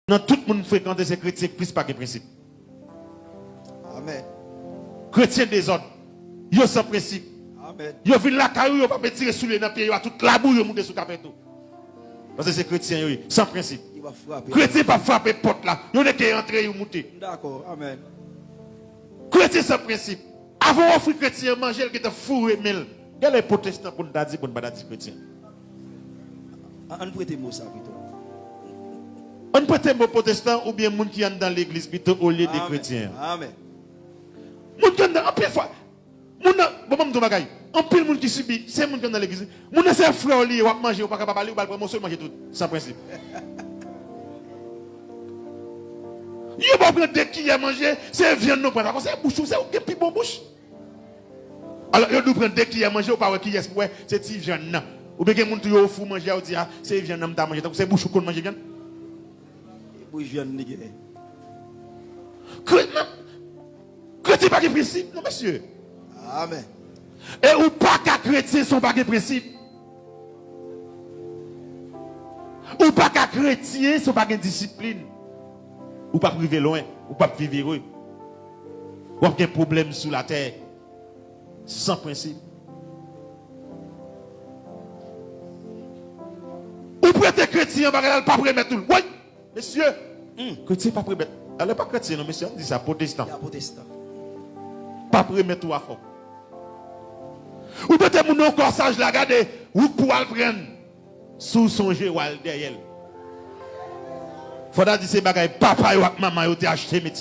Dans tout le monde fréquente ces chrétiens plus pas de principe. Amen. Chrétiens désordre. Yo sans principe. Amen. Yo vinn la caillou, yo pas tirer sous les dans pied, yo a toute la boue yo monter sous tapet tout. Parce que c'est chrétien yo sans principe. Il va frapper. Chrétien pas frapper porte là. Yo n'est qu'à entrer yo monter. D'accord. Amen. Chrétien sans principe. Avant offrir chrétien manger qui te fourré mille. Quel est protestant pour nous dire pour nous pas dire chrétien? On prête mot ça plutôt. On peut être protestant ou bien moun qui sont dans l'église plutôt au lieu des chrétiens. Amen. Moun qui dans en pile fois. Moun bon me bagay. En pile moun qui subit, c'est moun qui dans l'église. Moun c'est frère li ou manger ou pas capable aller ou pas promotion manger tout sans principe. Yo pas prendre dès qui a mangé, c'est viande non prendre. C'est bouche, c'est aucun plus bon bouche. Alors yo nous prendre dès qui a mangé ou pas qui est ouais, c'est ti viande non. Ou bien moun yo fou manger ou dire c'est viande non t'a manger. C'est bouche qu'on manger viande. Bouche viande nigé. Chrétien pas de principe, non monsieur. Amen. Et ou pas qu'à chrétien sont pas de principe. Ou pas qu'à chrétien sont pas de discipline. Ou pas priver loin, ou pas vivre heureux. Ou pas de problème sous la terre. Sans principe. Ou prêter chrétien, pas remettre tout. Oui, monsieur. Chrétien pas remettre. Elle n'est pas chrétien, non, monsieur. On dit ça, protestant. Protestant. Pas remettre tout à fond. Ou peut-être mon corsage la garder ou pour le prendre sous son jeu derrière. Faudra dire ces bagages papa ou maman yo t'ai acheté mettre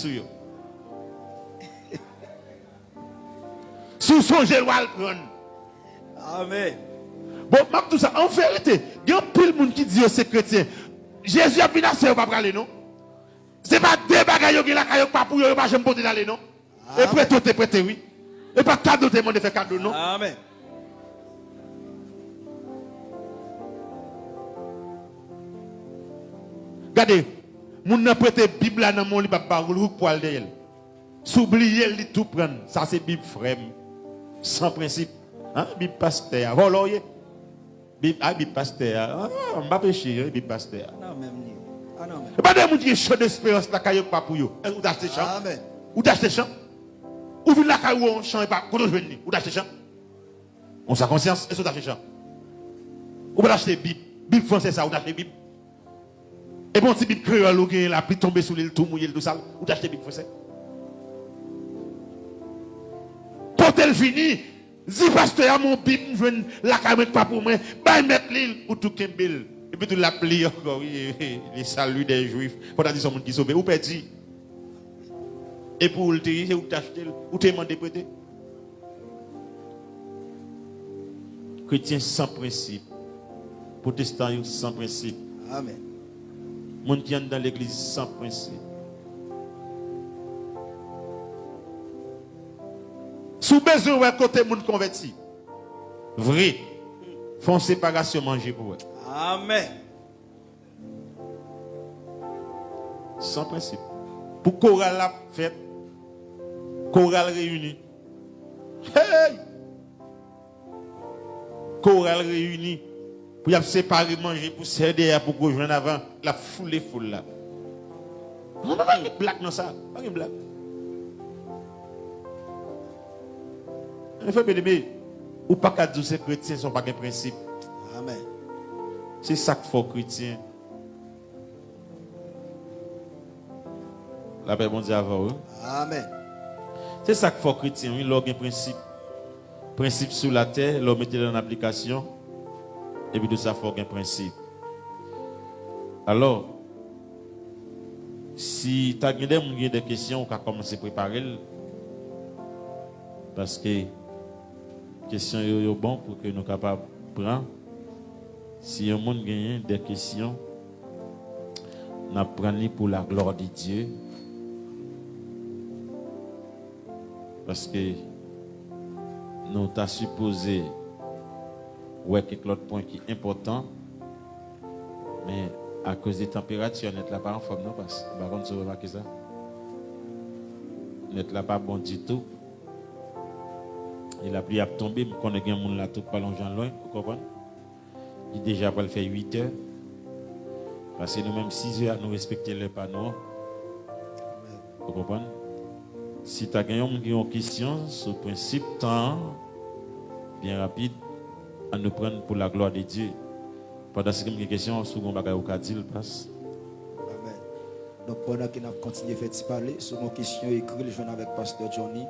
sous son jeu le prendre. Amen. Bon, m'a tout ça en vérité, il y a pile de monde qui dit c'est chrétien. Jésus a venu c'est pas aller non. C'est pas des bagages qui la caillou pas pour yo pas jamais porter d'aller non. Et prêter te prêter oui. Et pas cadeau te demander faire cadeau non. Amen. Regardez, moun n'a prêté Bible dans mon lit pas roule poil derrière. S'oublier li tout prendre, ça c'est Bible frère. Sans principe. Hein, Bible pasteur, voloyer. Bible pasteur. Ah, on va pécher, Bible pasteur. Non même ni. Ah non. Pas de moun qui chaud d'espérance la caillou pas pour yo. Ou d'acheter champ. Amen. Ou d'acheter champ. Ou vinn la caillou on champ et pas quand on joue ni. Ou d'acheter champ. On sa conscience et so d'acheter champ. Ou pas d'acheter Bible. Bible français ça ou d'acheter Bible. Et bon, si Bible créole ou la pluie tomber sous l'île tout mouillé tout ça, ou d'acheter Bible français. Quand elle finit, si pasteur a mon Bible, je la caméra pas pour moi, bah mettre l'île ou tout kembel. Et puis tout la plie encore, les saluts des juifs. Pour dire son monde qui sauve, ou perdu. Et pour le dire, c'est où t'acheter, ou t'es demandé prêter. Chrétien sans principe. Protestant sans principe. Amen. Monde qui entre dans l'église sans principe. Sous besoin ouais côté monde converti. Vrai. Font séparation manger pour eux. Amen. Sans principe. Pour chorale la fête. Chorale réunie. Hey! Chorale réunie. Pour y séparer manger pour céder pour rejoindre avant la foule là. Non pas une blague dans ça, pas une blague. Il faut bien ou pas qu'à dire ces chrétiens sont pas des principes. Amen. C'est ça qu'il faut chrétien. La paix bon Dieu avant eux. Amen. C'est ça qu'il faut chrétien, oui, l'orgue un principe. Principe sur la terre, l'homme mettez en application. Et puis de ça, il faut un principe. Alors, si tu as des questions, on va commencer à préparer. Parce que les questions sont bonnes pour que nous soyons capables de prendre. Si un monde gagne des questions, nous apprenons pour la gloire de Dieu. Parce que nous t'as supposé ouais quelque autre point qui est important, mais à cause des températures, on n'est là pas en forme, non, parce que par contre, vous remarquez ça, on n'est là pas bon du tout. Et la pluie a tombé, mais qu'on a un monde là tout pas loin, vous comprenez? Il déjà pas le faire 8 heures. Parce que nous-mêmes, 6 heures, nous respectons les panneaux. Vous comprenez? Si tu as une question sur le principe temps, bien rapide, à nous prendre pour la gloire de Dieu. Pendant ce que j'ai une question sur le bagage au Kadil, passe. Amen. Donc pendant qu'il a continué à faire parler, sur mon question écrite, je viens avec Pasteur Johnny.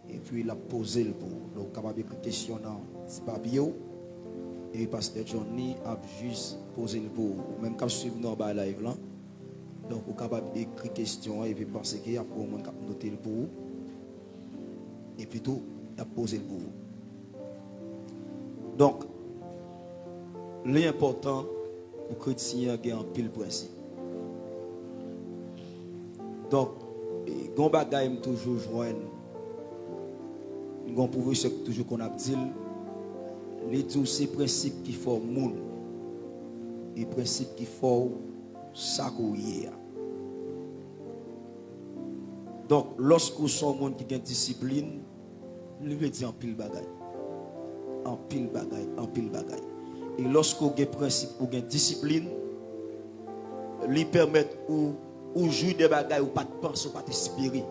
Et puis il a posé le pour. Donc capable d'écrire question dans ce papier. Et Pasteur Johnny a juste posé le pour. Même quand je suis dans le live là. Donc vous capable d'écrire question et puis penser qu'il y a pour monde qui a noté le pour. Et puis tout, il a posé le pour. Donc, l'important pour le chrétien est un pile principe. Donc, gon bagay m toujours joindre. Gon professeur toujours qu'on a dit les tous ces principes qui font monde et principes qui font ça courir. Donc, lorsque vous êtes un monde qui a une discipline, il veut dire en pile bagay. En pile bagay, en pile bagay. Et lorsque vous avez un principe ou une discipline, lui permet ou jouer des bagailles ou pas de penser ou pas d'espérer.